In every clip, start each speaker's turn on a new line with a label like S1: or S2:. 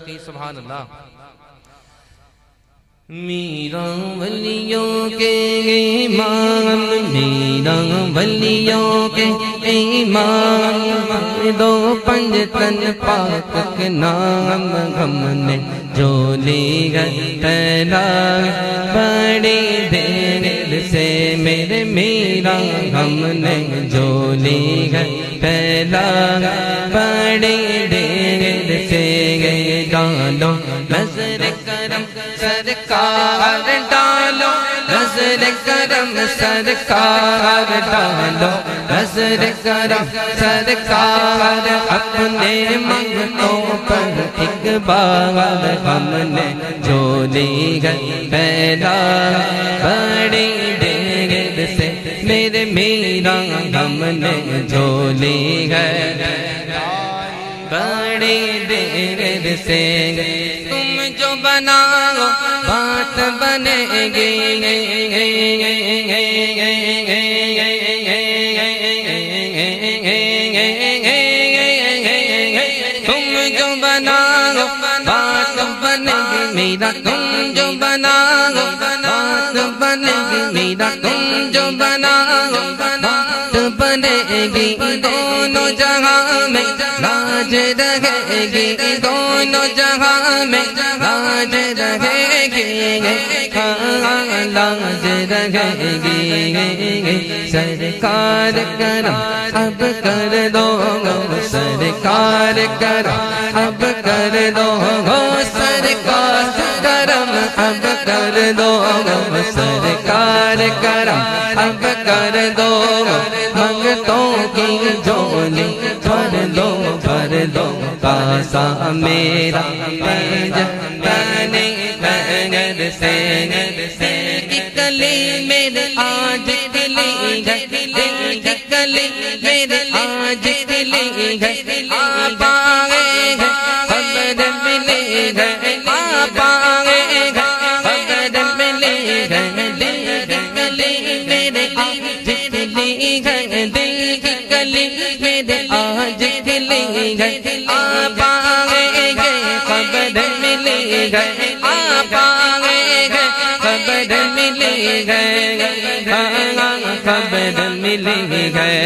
S1: کی سبحان اللہ
S2: میرا ولیوں کے امام میرا ولیوں کے امام دو پنجتن پاک کے نام ہم نے جو لی گئے پہلا بڑی دیر سے میرے میرا ہم نے جو لی گئے پہلا بڑی دیر سے گئے ڈالو نظر کرم سرکار ڈالو نظر کرم سرکار ڈالو نظر کرم سرکار اپنے منگتوں پر ایک بار ہم نے جو لی گئے پہلا بڑی دیر سے میرے میرا ہم نے جو لی گئے بڑی دیر سے تم جو بناؤ بات بنے گی تم جو بناؤ بات بنے گی میرا تم جو بناؤ بات بنے گی میرا تم جو بناؤ بات بنے گی دونوں جہاں میں لاج رہے گی دونوں جہاں میں لاج رہے گی لاج رہے گی سرکار کرم اب کر دو سرکار کرم اب کر دو سرکار کرم اب کر دو سرکار کرم اب کر دو منگتوں کی جھولی بھر دو کاسا میرا پنجر سے کلی میرے آج کلی دل کی کلی میرے آج کلی آپ آئے گا خبر ملے گا آپ آئے گا خبر ملے گا دل کی کلی میرے آج کلی دل کی کلی میرے آج کلی آپ آئے گا خبر ملے گا آپ آئے گا خبر ملے گا خبر ملے گا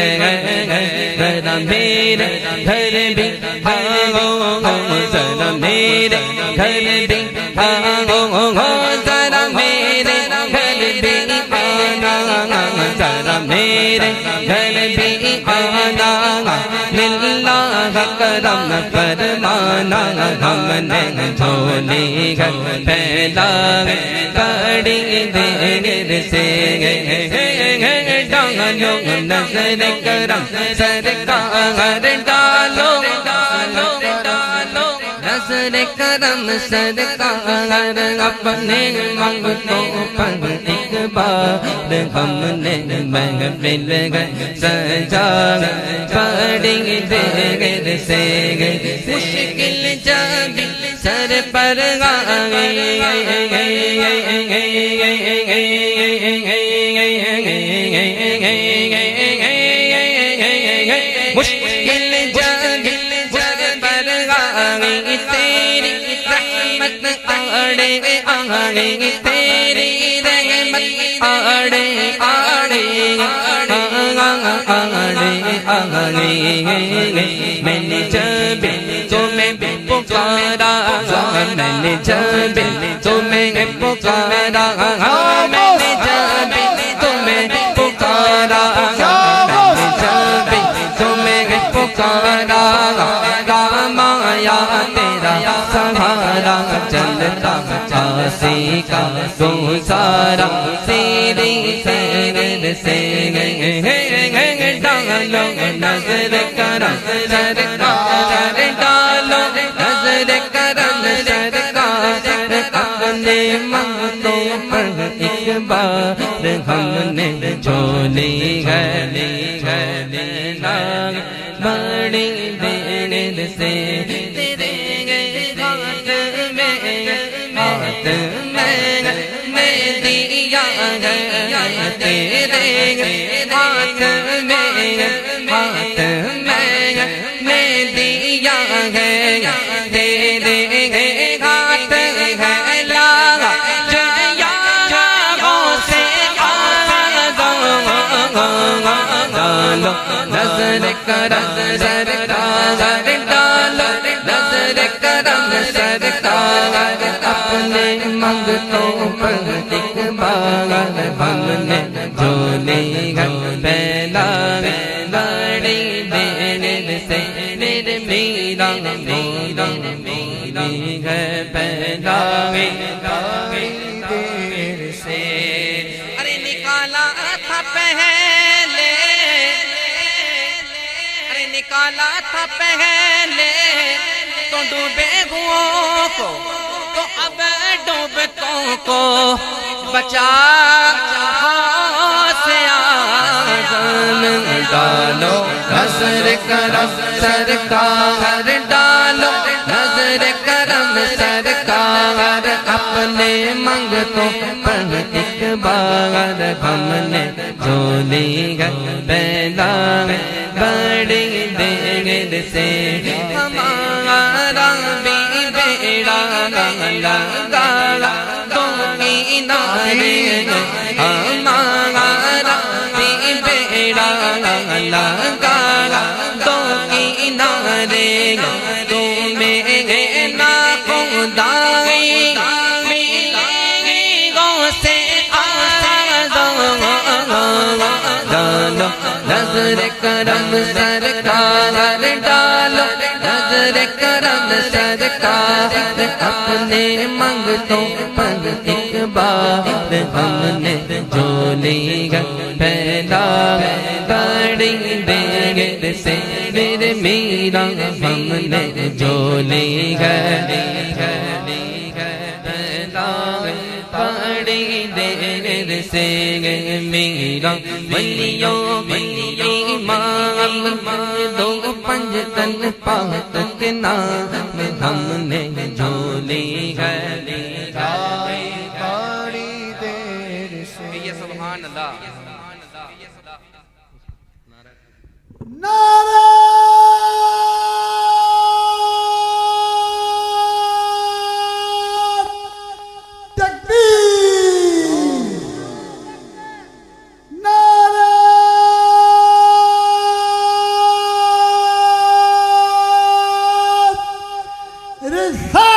S2: ذرا میرے گھر بھی آؤ ذرا میرے گھر بھی آؤ ذرا میرے گھر بھی آنا ذرا میرے گھر بھی آنا للہ کرم فرمانا ہم نے جھولی گھر پھیلا بڑی دیر سے ڈالو نظر کرم سرکار ڈالو نظر کرم سرکار اپنے منگتوں پر ایک بار ہم نے محفل گئے سجا بڑی دیر سے گئے مشکل جب سر پر مشکل جب سر پر تیری رحمت آڑے آڑے تیری رحمت آڑے آڑے میں نے جب تمہیں پکارا میں نے جب تمہیں پکارا میں نے جب تمہیں پکارا میں نے جب تمہیں پکارا کام آیا تیرا سہارا چلتا چاسی کا گزارا تیری سیر سے ڈالو نظر کرم سرکار ڈالو نظر کرم سرکار اپنے منگتوں پر ایک بار ہم نے جھولی گھر بڑی دیر سے تیرے ہاتھ میں دیا گیا تیرے ہاتھ میں دیا گیا تیرے کرم سرکار ڈالو نظر کرم سرکار اپنے منگتوں پر ایک بار ہم نے جھولی پھیلا بڑی دیر سے میرے میرا میرا میری ہے پھیلا دیر سے ارے نکالا تھا پہلے ارے نکالا تھا پہلے تو ڈوبے ہوا کو تو اب ڈوبتوں کو بچا سے آزان ڈالو نظر کرم سرکار ڈالو نظر کرم سرکار اپنے منگتوں پر ایک بار ہم نے جھولی پھیلا بڑی دیر سے ہمارا بھی بیڑا لگا تو کنارے ہمارا بھی بیڑا لگا تو کنارے تمہیں نہ خدائی میروں سے ڈالو نظر کرم سرکار ڈالو نظر کرم سرکار اپنے منگتوں پر ایک بار ہم نے جھولی پھیلا بڑی دیر سے میرے میرا ہم نے جھولی بڑی دیر سے میرا ولیوں امام دو پنجتن پاک کے نام ہم نے جھولی
S1: بڑی دیر سے
S2: یہ سبحان اللہ
S1: نعرہ رسالت